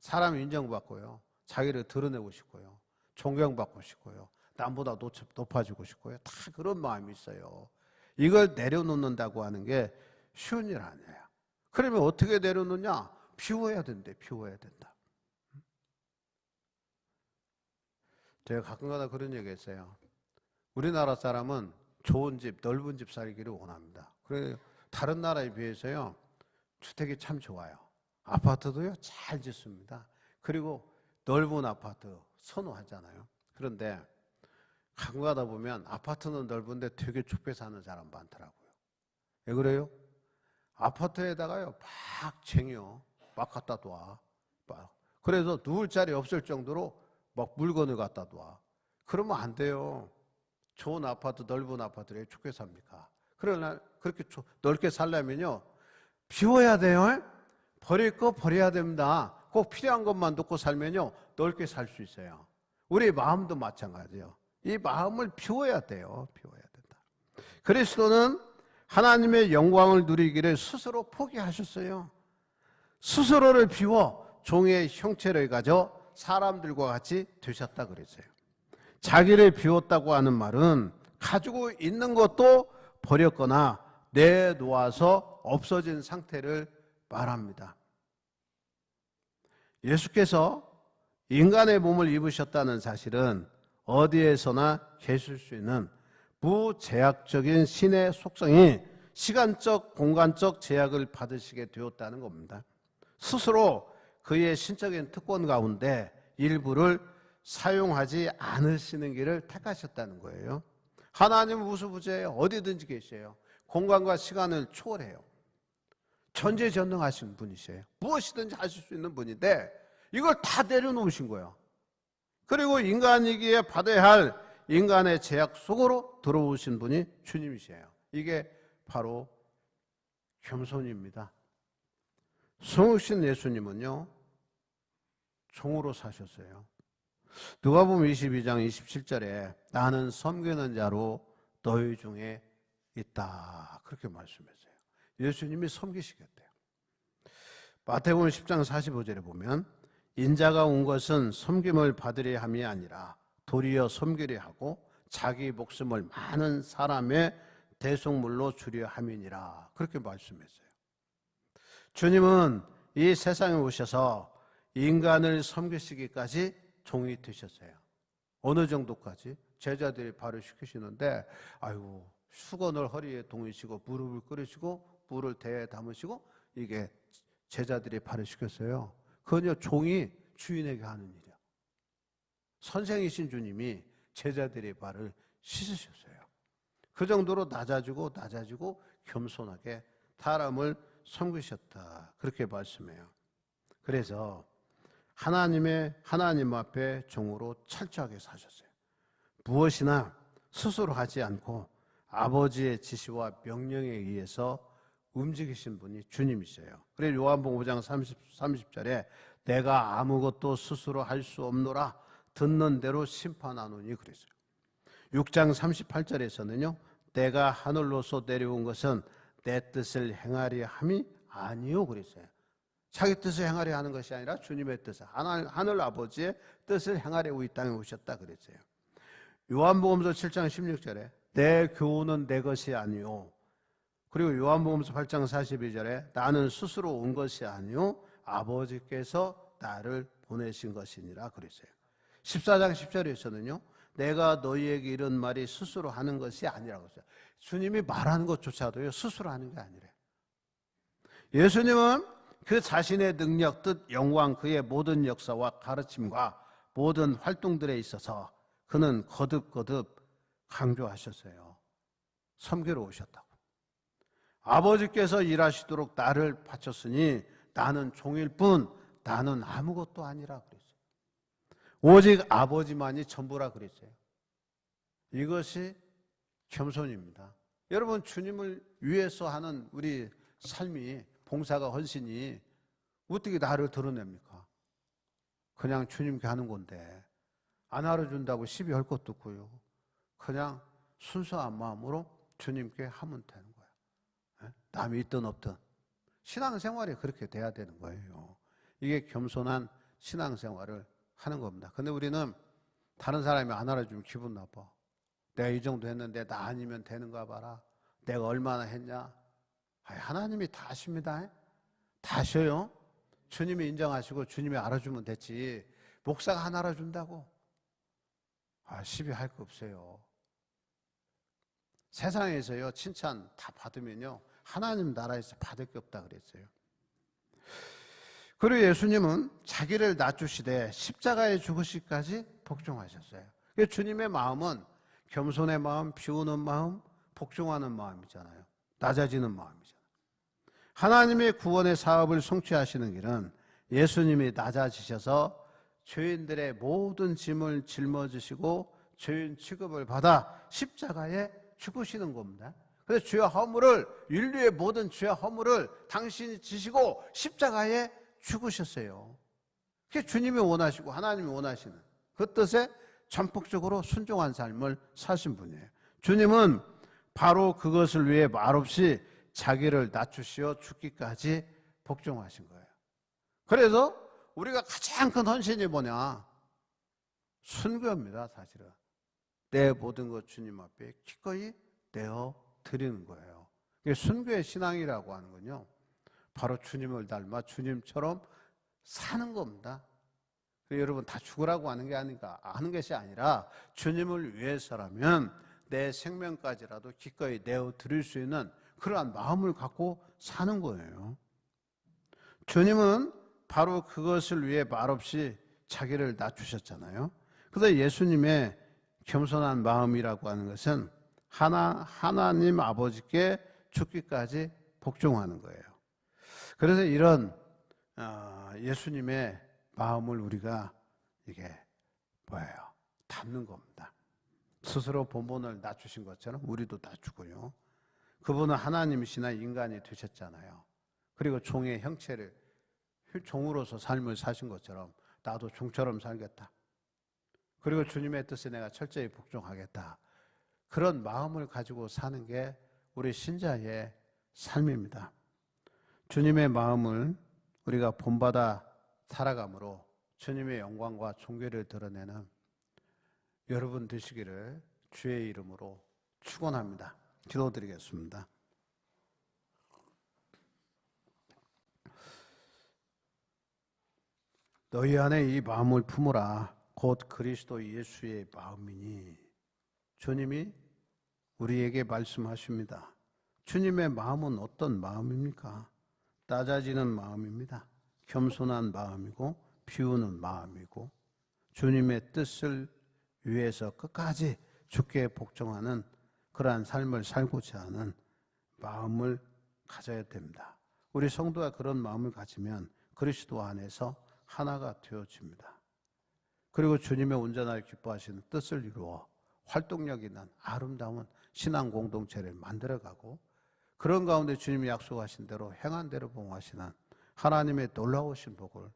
사람 인정받고요, 자기를 드러내고 싶고요, 존경받고 싶고요, 남보다 높아지고 싶고요, 다 그런 마음이 있어요. 이걸 내려놓는다고 하는 게 쉬운 일 아니에요. 그러면 어떻게 내려놓냐? 비워야 된대, 비워야 된다. 제가 가끔가다 그런 얘기 했어요. 우리나라 사람은 좋은 집, 넓은 집 살기를 원합니다. 그래서 다른 나라에 비해서요, 주택이 참 좋아요. 아파트도요, 잘 짓습니다. 그리고 넓은 아파트 선호하잖아요. 그런데 가끔 가다 보면 아파트는 넓은데 되게 좁게 사는 사람 많더라고요. 왜 그래요? 아파트에다가요, 막 쟁여, 막 갖다 놔. 그래서 누울 자리 없을 정도로 막 물건을 갖다 놔. 그러면 안 돼요. 좋은 아파트, 넓은 아파트를 좁게 삽니까? 그러나 그렇게 넓게 살려면요, 비워야 돼요. 버릴 거 버려야 됩니다. 꼭 필요한 것만 놓고 살면요, 넓게 살 수 있어요. 우리 마음도 마찬가지예요. 이 마음을 비워야 돼요. 비워야 된다. 그리스도는 하나님의 영광을 누리기를 스스로 포기하셨어요. 스스로를 비워 종의 형체를 가져 사람들과 같이 되셨다 그랬어요. 자기를 비웠다고 하는 말은 가지고 있는 것도 버렸거나 내놓아서 없어진 상태를 말합니다. 예수께서 인간의 몸을 입으셨다는 사실은 어디에서나 계실 수 있는 무제약적인 신의 속성이 시간적, 공간적 제약을 받으시게 되었다는 겁니다. 스스로 그의 신적인 특권 가운데 일부를 사용하지 않으시는 길을 택하셨다는 거예요. 하나님은 우수부재예요. 어디든지 계세요. 공간과 시간을 초월해요. 전지전능하신 분이세요. 무엇이든지 하실 수 있는 분인데 이걸 다 내려놓으신 거예요. 그리고 인간이기에 받아야 할 인간의 제약 속으로 들어오신 분이 주님이세요. 이게 바로 겸손입니다. 성육신 예수님은요, 종으로 사셨어요. 누가복음 22장 27절에 나는 섬기는 자로 너희 중에 있다, 그렇게 말씀했어요. 예수님이 섬기시겠대요. 마태복음 10장 45절에 보면 인자가 온 것은 섬김을 받으려 함이 아니라 도리어 섬기려 하고 자기 목숨을 많은 사람의 대속물로 주려 함이니라, 그렇게 말씀했어요. 주님은 이 세상에 오셔서 인간을 섬기시기까지 종이 되셨어요. 어느 정도까지? 제자들이 발을 시키시는데 아이고, 수건을 허리에 동이시고 무릎을 꿇으시고 물을 대에 담으시고 이게 제자들이 발을 시켰어요. 그건요, 종이 주인에게 하는 일이야. 선생이신 주님이 제자들의 발을 씻으셨어요. 그 정도로 낮아지고 겸손하게 사람을 섬기셨다, 그렇게 말씀해요. 그래서 하나님 앞에 종으로 철저하게 사셨어요. 무엇이나 스스로 하지 않고 아버지의 지시와 명령에 의해서 움직이신 분이 주님이세요. 그래서 요한복음 5장 30절에 내가 아무것도 스스로 할 수 없노라 듣는 대로 심판하노니 그랬어요. 6장 38절에서는요 내가 하늘로서 내려온 것은 내 뜻을 행하려 함이 아니요 그랬어요. 자기 뜻을 행하려 하는 것이 아니라 주님의 뜻을, 하늘 아버지의 뜻을 행하려고 이 땅에 오셨다 그랬어요. 요한복음서 7장 16절에 내 교훈은 내 것이 아니요, 그리고 요한복음서 8장 42절에 나는 스스로 온 것이 아니요 아버지께서 나를 보내신 것이니라 그랬어요. 14장 10절에서는요, 내가 너희에게 이런 말이 스스로 하는 것이 아니라고 했어요. 주님이 말하는 것조차도요, 스스로 하는 게 아니래요. 예수님은 그 자신의 능력, 뜻, 영광, 그의 모든 역사와 가르침과 모든 활동들에 있어서 그는 거듭거듭 강조하셨어요. 섬기러 오셨다고. 아버지께서 일하시도록 나를 바쳤으니 나는 종일 뿐 나는 아무것도 아니라 그랬어요. 오직 아버지만이 전부라 그랬어요. 이것이 겸손입니다. 여러분, 주님을 위해서 하는 우리 삶이, 봉사가, 헌신이 어떻게 나를 드러냅니까? 그냥 주님께 하는 건데 안 알아준다고 시비 할 것도 없고요. 그냥 순수한 마음으로 주님께 하면 되는 거예요. 남이 있든 없든 신앙생활이 그렇게 돼야 되는 거예요. 이게 겸손한 신앙생활을 하는 겁니다. 근데 우리는 다른 사람이 안 알아주면 기분 나빠. 내가 이 정도 했는데 나 아니면 되는가 봐라. 내가 얼마나 했냐. 하나님이 다 아십니다. 다 아셔요. 주님이 인정하시고 주님이 알아주면 됐지. 목사가 안 알아준다고 시비할 거 없어요. 세상에서요, 칭찬 다 받으면요, 하나님 나라에서 받을 게 없다 그랬어요. 그리고 예수님은 자기를 낮추시되 십자가에 죽으시기까지 복종하셨어요. 주님의 마음은 겸손의 마음, 비우는 마음, 복종하는 마음이잖아요. 낮아지는 마음이잖아요. 하나님의 구원의 사업을 성취하시는 길은 예수님이 낮아지셔서 죄인들의 모든 짐을 짊어지시고 죄인 취급을 받아 십자가에 죽으시는 겁니다. 그래서 죄와 허물을, 인류의 모든 죄와 허물을 당신이 지시고 십자가에 죽으셨어요. 그게 주님이 원하시고 하나님이 원하시는 그 뜻에 전폭적으로 순종한 삶을 사신 분이에요. 주님은 바로 그것을 위해 말없이 자기를 낮추시어 죽기까지 복종하신 거예요. 그래서 우리가 가장 큰 헌신이 뭐냐? 순교입니다. 사실은 내 모든 것 주님 앞에 기꺼이 내어 드리는 거예요. 순교의 신앙이라고 하는 건요, 바로 주님을 닮아 주님처럼 사는 겁니다. 여러분, 다 죽으라고 하는 게 아닌가, 하는 것이 아니라 주님을 위해서라면 내 생명까지라도 기꺼이 내어 드릴 수 있는 그러한 마음을 갖고 사는 거예요. 주님은 바로 그것을 위해 말없이 자기를 낮추셨잖아요. 그래서 예수님의 겸손한 마음이라고 하는 것은 하나님 아버지께 죽기까지 복종하는 거예요. 그래서 이런 예수님의 마음을 우리가 이게 뭐예요? 담는 겁니다. 스스로 본본을 낮추신 것처럼 우리도 낮추고요. 그분은 하나님이시나 인간이 되셨잖아요. 그리고 종의 형체를, 종으로서 삶을 사신 것처럼 나도 종처럼 살겠다. 그리고 주님의 뜻에 내가 철저히 복종하겠다. 그런 마음을 가지고 사는 게 우리 신자의 삶입니다. 주님의 마음을 우리가 본받아 살아감으로 주님의 영광과 존귀를 드러내는 여러분 되시기를 주의 이름으로 축원합니다. 기도드리겠습니다. 너희 안에 이 마음을 품으라. 곧 그리스도 예수의 마음이니. 주님이 우리에게 말씀하십니다. 주님의 마음은 어떤 마음입니까? 낮아지는 마음입니다. 겸손한 마음이고 비우는 마음이고 주님의 뜻을 위해서 끝까지 주께 복종하는 그러한 삶을 살고자 하는 마음을 가져야 됩니다. 우리 성도가 그런 마음을 가지면 그리스도 안에서 하나가 되어집니다. 그리고 주님의 온전하게 기뻐하시는 뜻을 이루어 활동력 있는 아름다운 신앙 공동체를 만들어가고 그런 가운데 주님이 약속하신 대로 행한 대로 봉하시는 하나님의 놀라우신 복을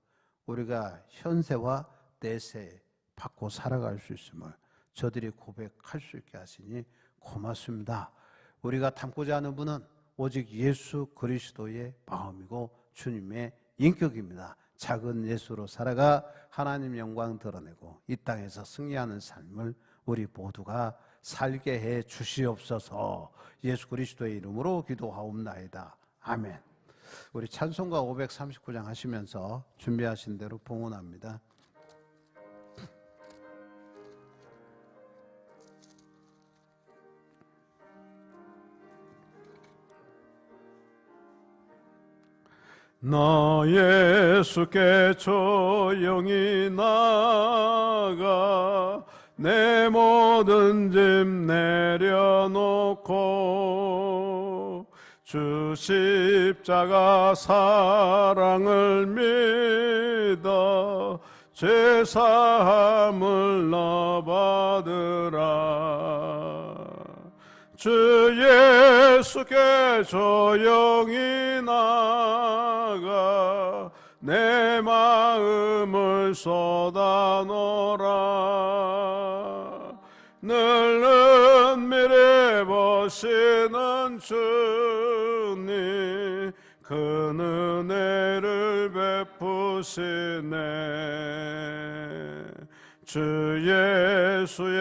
우리가 현세와 내세에 받고 살아갈 수 있음을 저들이 고백할 수 있게 하시니 고맙습니다. 우리가 담고자 하는 분은 오직 예수 그리스도의 마음이고 주님의 인격입니다. 작은 예수로 살아가 하나님 영광 드러내고 이 땅에서 승리하는 삶을 우리 모두가 살게 해 주시옵소서. 예수 그리스도의 이름으로 기도하옵나이다. 아멘. 우리 찬송가 539장 하시면서 준비하신 대로 봉헌합니다. 나 예수께 조용히 나가 내 모든 짐 내려놓고 주 십자가 사랑을 믿어 죄사함을 너 받으라. 주 예수께 조용히 나가 내 마음을 쏟아놓으라. 늘 은밀히 보시는 주님 그 은혜를 베푸시네. 주 예수의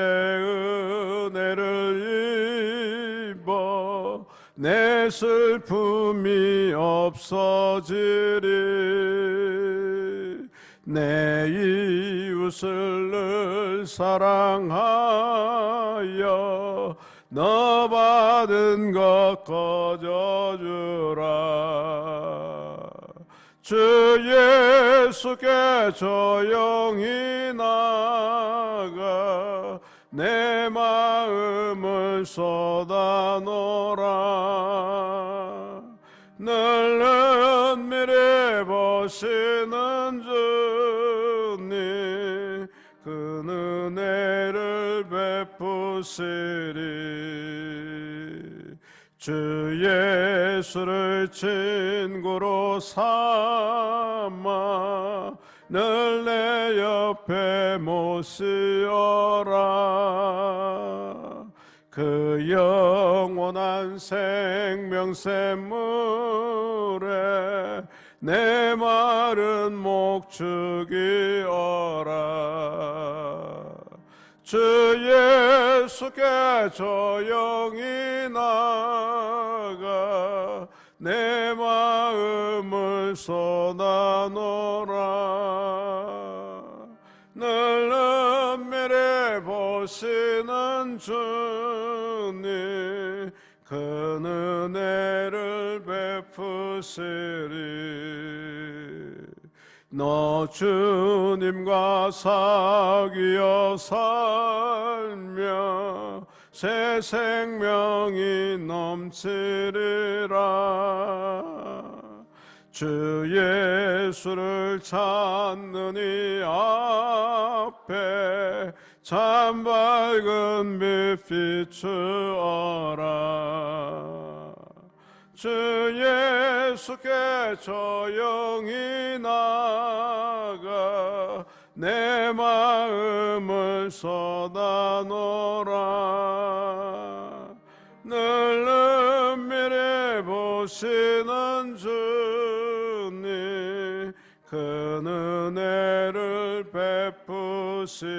은혜를 입어 내 슬픔이 없어지리. 내 이웃을 늘 사랑하여 너 받은 것 거저주라. 주 예수께 조용히 나가 내 마음을 쏟아놓으라. 늘 은밀히 보시는 주님 그 은혜를 베푸시리. 주 예수를 친구로 삼아 늘 내 옆에 모시어라. 그 영원한 생명샘물에 내 마른 목축이 어라. 주 예수께 조용히 나가 내 마음을 쏟아놓으라. 늘 은밀히 보시는 주님 그 은혜를 베푸시리. 너 주님과 사귀어 살며 새 생명이 넘치리라. 주 예수를 찾는 이 앞에 참 밝은 빛 비추어라. 주 예수께 조용히 나가 내 마음을 쏟아놓으라. 늘 은밀히 보시는 주님 그 은혜를 베푸시리.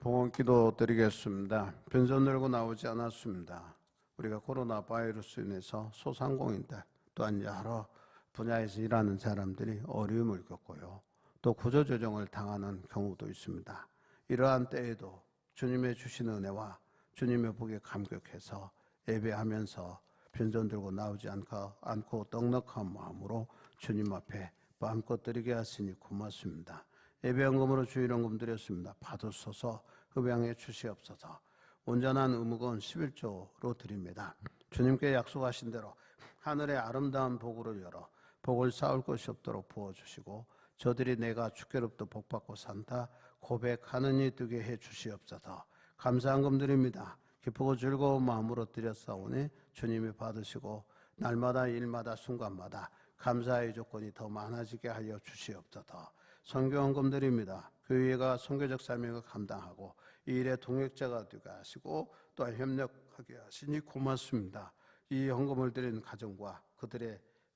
봉헌기도 드리겠습니다. 빈손 들고 나오지 않았습니다. 우리가 코로나 바이러스로 인해서 소상공인들 또한 여러 분야에서 일하는 사람들이 어려움을 겪고요. 또 구조조정을 당하는 경우도 있습니다. 이러한 때에도 주님의 주신 은혜와 주님의 복에 감격해서 예배하면서 빈손 들고 나오지 않고 떡넉한 마음으로 주님 앞에 마음껏 드리게 하시니 고맙습니다. 예배헌금으로 주일헌금 드렸습니다. 받으소서 흡양해 주시옵소서. 온전한 의무건 11조로 드립니다. 주님께 약속하신 대로 하늘의 아름다운 복으로 열어 복을 쌓을 것이 없도록 부어주시고 저들이 내가 주께로부터 복받고 산다 고백하느니 되게 해 주시옵소서. 감사한 금 드립니다. 기쁘고 즐거운 마음으로 드렸사오니 주님이 받으시고 날마다 일마다 순간마다 감사의 조건이 더 많아지게 하여 주시옵소서. 선교헌금 드립니다. 교회가 선교적 사명을 감당하고 이 일의 동역자가 되게 하시고 또한 협력하게 하시니 고맙습니다. 이 헌금을 드린 가정과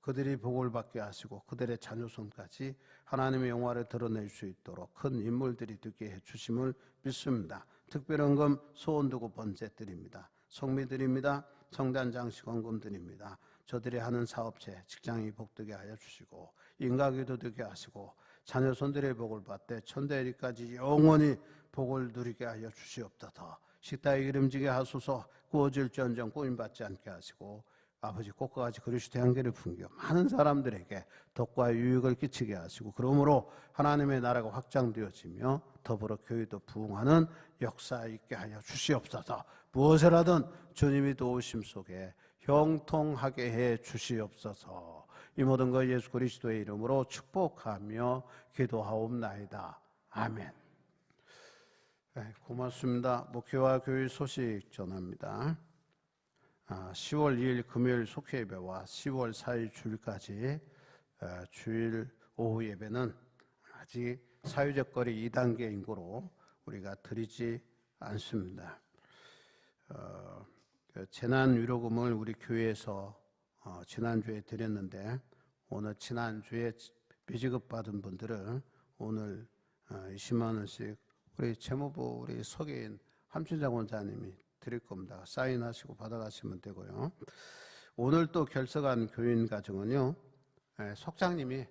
그들이 복을 받게 하시고 그들의 자녀손까지 하나님의 영화를 드러낼 수 있도록 큰 인물들이 되게 해주심을 믿습니다. 특별 헌금 소원 두고 번째 드립니다. 성미 드립니다. 성단 장식 헌금 드립니다. 저들이 하는 사업체, 직장이 복되게 하여 주시고 인가기도 되게 하시고 자녀손들의 복을 받되 천대리까지 영원히 복을 누리게 하여 주시옵소서. 식탁이 기름지게 하소서. 구워질지언정 꾸임받지 않게 하시고 아버지 꽃과 같이 그릇이 태양계를 풍겨 많은 사람들에게 덕과 유익을 끼치게 하시고 그러므로 하나님의 나라가 확장되어지며 더불어 교회도 부흥하는 역사 있게 하여 주시옵소서. 무엇이라든 주님이 도우심 속에 형통하게 해 주시옵소서. 이 모든 것 예수 그리스도의 이름으로 축복하며 기도하옵나이다. 아멘. 네, 고맙습니다. 목회와 교회 소식 전합니다. 10월 2일 금요일 속회 예배와 10월 4일 주일까지 주일 오후 예배는 아직 사회적 거리 2단계 인구로 우리가 드리지 않습니다. 재난위로금을 우리 교회에서 지난주에 드렸는데 오늘 지난주에 미지급 받은 분들은 오늘 20만 원씩 우리 재무부 우리 서계인 함춘장 원장님이 드릴 겁니다. 사인하시고 받아가시면 되고요. 오늘 또 결석한 교인 가정은요, 속장님이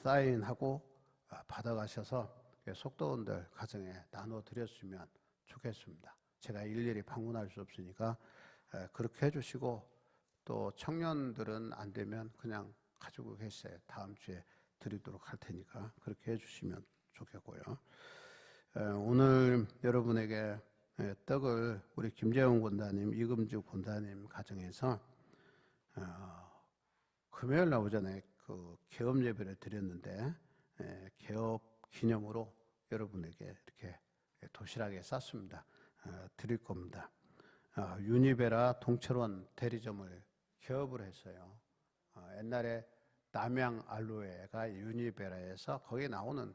사인하고 받아가셔서 속도원들 가정에 나눠드렸으면 좋겠습니다. 제가 일일이 방문할 수 없으니까 그렇게 해주시고 또 청년들은 안 되면 그냥 가지고 계세요. 다음 주에 드리도록 할 테니까 그렇게 해주시면 좋겠고요. 오늘 여러분에게 떡을 우리 김재원 권사님, 이금주 권사님 가정에서 금요일 날 오전에 그 개업 예배를 드렸는데 개업 기념으로 여러분에게 이렇게 도시락에 쌌습니다. 드릴 겁니다. 유니베라 동철원 대리점을 개업을 했어요. 옛날에 남양 알로에가 유니베라에서 거기에 나오는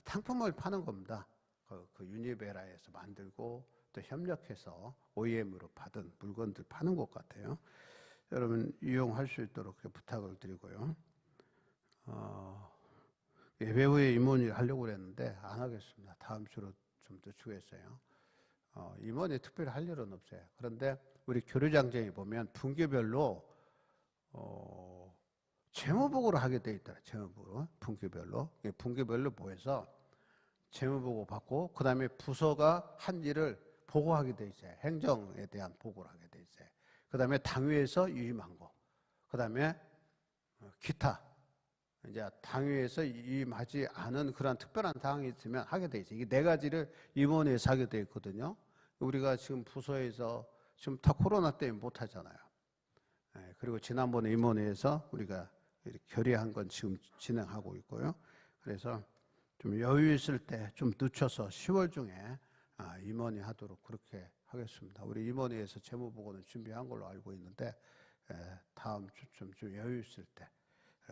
상품을 파는 겁니다. 그 유니베라에서 만들고 또 협력해서 OEM으로 받은 물건들 파는 것 같아요. 여러분 이용할 수 있도록 부탁을 드리고요. 예배 후에 임원이 하려고 그랬는데 안 하겠습니다. 다음 주로 좀 늦추겠어요. 임원이 특별히 할 일은 없어요. 그런데 우리 교류장정에 보면 분기별로 재무보고를 하게 돼 있더라. 재무보고 분기별로 모여서 재무보고 받고 그 다음에 부서가 한 일을 보고하게 돼 있어요. 행정에 대한 보고를 하게 돼 있어요. 그 다음에 당위에서 유임한 거, 그 다음에 기타 이제 당위에서 유임하지 않은 그런 특별한 사항이 있으면 하게 돼 있어요. 이게 네 가지를 임원회에서 하게 돼 있거든요. 우리가 지금 부서에서 지금 다 코로나 때문에 못 하잖아요. 그리고 지난번에 임원회에서 우리가 이렇게 결의한 건 지금 진행하고 있고요. 그래서 좀 여유 있을 때 좀 늦춰서 10월 중에 임원회 하도록 그렇게 하겠습니다. 우리 임원회에서 재무보고는 준비한 걸로 알고 있는데 다음 주쯤 좀 여유 있을 때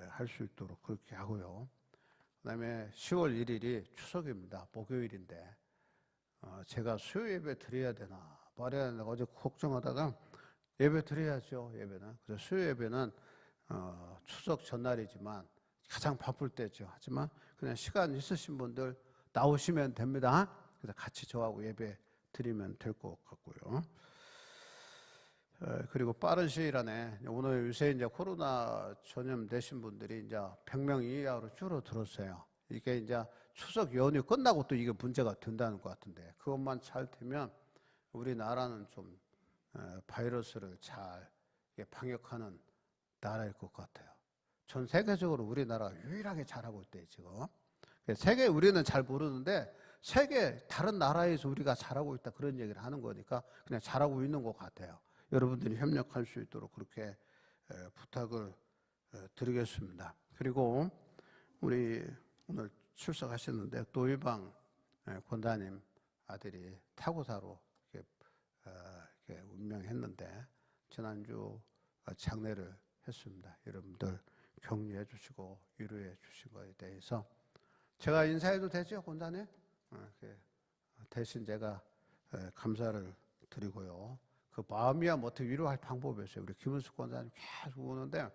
할 수 있도록 그렇게 하고요. 그 다음에 10월 1일이 추석입니다. 목요일인데 제가 수요 예배 드려야 되나 말해야 되나 어제 걱정하다가 예배 드려야죠. 예배는. 그래서 수요 예배는 추석 전날이지만 가장 바쁠 때죠. 하지만 그냥 시간 있으신 분들 나오시면 됩니다. 그래서 같이 저하고 예배 드리면 될 것 같고요. 그리고 빠른 시일 안에 오늘 요새 이제 코로나 전염되신 분들이 이제 100명 이하로 줄어들었어요. 이게 이제 추석 연휴 끝나고 또 이게 문제가 된다는 것 같은데 그것만 잘 되면 우리나라는 좀 바이러스를 잘 방역하는 나라일 것 같아요. 전 세계적으로 우리나라가 유일하게 잘하고 있대요, 지금. 세계 우리는 잘 모르는데 세계 다른 나라에서 우리가 잘하고 있다 그런 얘기를 하는 거니까 그냥 잘하고 있는 것 같아요. 여러분들이 협력할 수 있도록 그렇게 부탁을 드리겠습니다. 그리고 우리 오늘 출석하셨는데 노희방 권사님 아들이 타고사로 이렇게 운명했는데 지난주 장례를 했습니다. 여러분들 격려해 주시고 위로해 주신 것에 대해서 제가 인사해도 되죠, 권사님? 대신 제가 감사를 드리고요. 그 마음이야 뭐 어떻게 위로할 방법이 없어요. 우리 김은숙 권사님 계속 오는데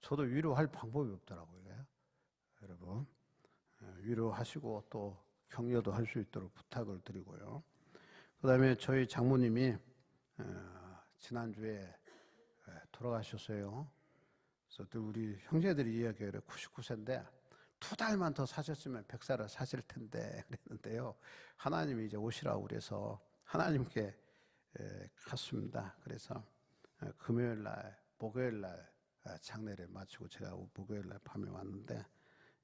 저도 위로할 방법이 없더라고요. 여러분 위로하시고 또 격려도 할 수 있도록 부탁을 드리고요. 그 다음에 저희 장모님이 지난주에 돌아가셨어요. 그래서 또 우리 형제들이 이야기해요. 99세인데 2달만 더 사셨으면 100살을 사실 텐데 그랬는데요. 하나님이 이제 오시라고 그래서 하나님께 갔습니다. 그래서 금요일 날, 목요일 날 장례를 마치고 제가 목요일 날 밤에 왔는데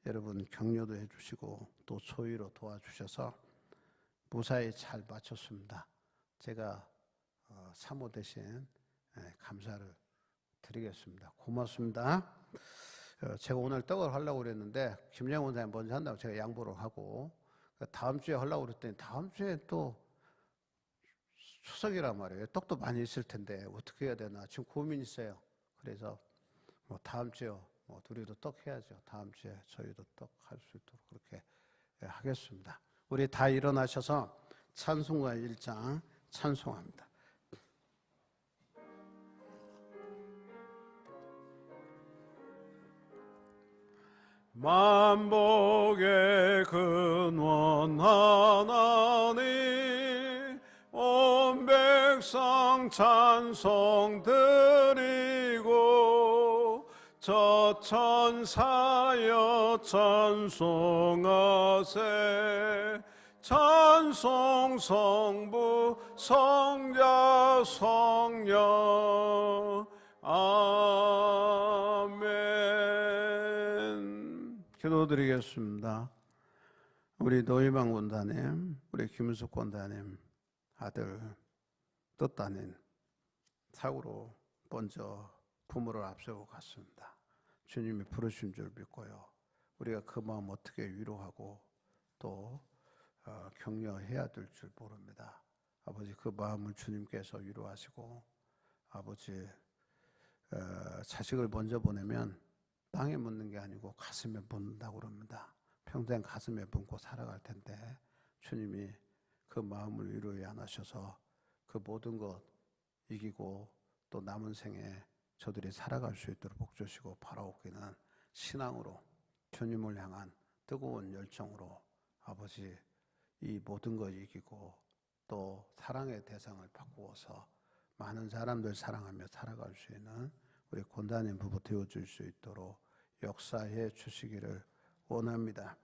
여러분 격려도 해주시고 또 소위로 도와주셔서 무사히 잘 마쳤습니다. 제가 사모 대신 감사를 드리겠습니다. 고맙습니다. 제가 오늘 떡을 하려고 그랬는데 김정은 원사님 먼저 한다고 제가 양보를 하고 다음 주에 하려고 그랬더니 다음 주에 또 추석이란 말이에요. 떡도 많이 있을 텐데 어떻게 해야 되나 지금 고민 있어요. 그래서 뭐 다음 주에 둘이도 떡 해야죠. 다음 주에 저희도 떡 할 수 있도록 그렇게 하겠습니다. 우리 다 일어나셔서 찬송가 1장 찬송합니다. 만복의 근원 하나님 온 백성 찬송 드리고 저 천사여 찬송하세 찬송 성부 성자 성령 아멘. 기도드리겠습니다. 우리 노희방 권사님, 우리 김은숙 권사님 아들 뜻따님 사고로 먼저 부모를 앞세우고 갔습니다. 주님이 부르신 줄 믿고요. 우리가 그 마음 어떻게 위로하고 또 격려해야 될 줄 모릅니다. 아버지 그 마음을 주님께서 위로하시고 아버지 자식을 먼저 보내면 땅에 묻는 게 아니고 가슴에 묻는다고 그럽니다. 평생 가슴에 묻고 살아갈 텐데 주님이 그 마음을 위로해 안으셔서 그 모든 것 이기고 또 남은 생에 저들이 살아갈 수 있도록 복 주시고 바라옵기는 신앙으로 주님을 향한 뜨거운 열정으로 아버지 이 모든 것 이기고 또 사랑의 대상을 바꾸어서 많은 사람들 사랑하며 살아갈 수 있는 우리 권다님 부부 되어줄 수 있도록 역사해 주시기를 원합니다.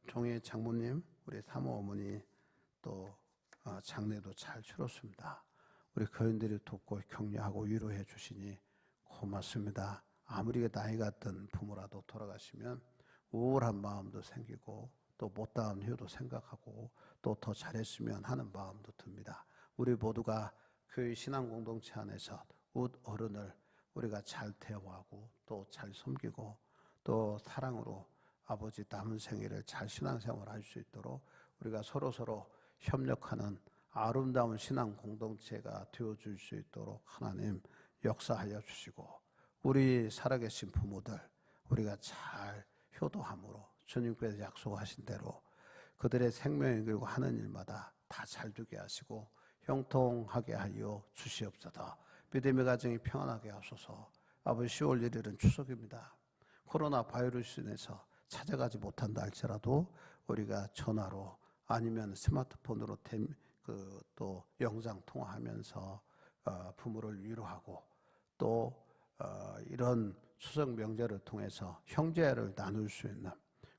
종의 장모님, 우리 사모 어머니 또 장례도 잘 치렀습니다. 우리 교인들이 돕고 격려하고 위로해 주시니 고맙습니다. 아무리 나이가 든 부모라도 돌아가시면 우울한 마음도 생기고 또 못다한 후도 생각하고 또 더 잘했으면 하는 마음도 듭니다. 우리 모두가 교회 신앙 공동체 안에서 어른을 우리가 잘 대화하고 또 잘 섬기고 또 사랑으로 아버지 남은 생애를 잘 신앙생활 할 수 있도록 우리가 서로 협력하는 아름다운 신앙 공동체가 되어줄 수 있도록 하나님 역사하여 주시고 우리 살아계신 부모들 우리가 잘 효도함으로 주님께서 약속하신 대로 그들의 생명을 걸고 하는 일마다 다 잘되게 하시고 형통하게 하여 주시옵소서. 믿음의 가정이 평안하게 하소서. 아버지 10월 1일은 추석입니다. 코로나 바이러스 인해서 찾아가지 못한다 할지라도 우리가 전화로 아니면 스마트폰으로 또 영상 통화하면서 부모를 위로하고 또 이런 추석 명절을 통해서 형제를 나눌 수 있는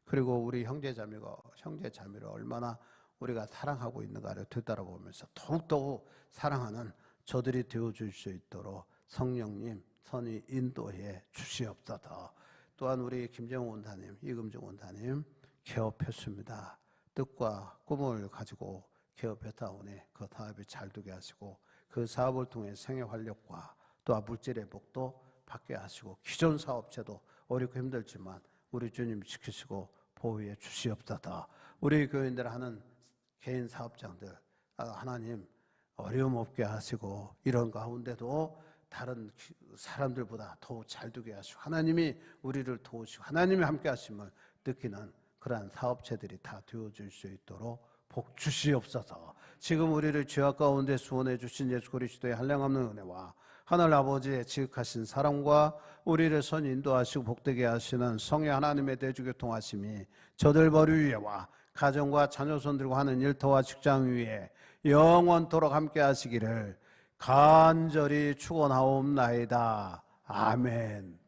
그리고 우리 형제자매를 얼마나 우리가 사랑하고 있는가를 되돌아보면서 더욱더욱 사랑하는 저들이 되어줄 수 있도록 성령님 선히 인도해 주시옵소서. 또한 우리 김정은 원사님, 이금정 원사님 개업했습니다. 뜻과 꿈을 가지고 개업했다오니 그 사업이 잘 되게 하시고 그 사업을 통해 생애 활력과 또 물질의 복도 받게 하시고 기존 사업체도 어렵고 힘들지만 우리 주님 지키시고 보호해 주시옵소서. 우리 교인들 하는 개인 사업장들 하나님 어려움 없게 하시고 이런 가운데도 다른 사람들보다 더욱 잘 되게 하시고 하나님이 우리를 도우시고 하나님이 함께 하심을 느끼는 그러한 사업체들이 다 되어줄 수 있도록 복 주시옵소서. 지금 우리를 죄악 가운데 구원해 주신 예수 그리스도의 한량없는 은혜와 하늘 아버지의 지극하신 사랑과 우리를 선 인도하시고 복되게 하시는 성의 하나님의 대주교통하심이 저들 머리 위에와 가정과 자녀손들과 하는 일터와 직장 위에 영원토록 함께 하시기를 간절히 축원하옵나이다. 아멘.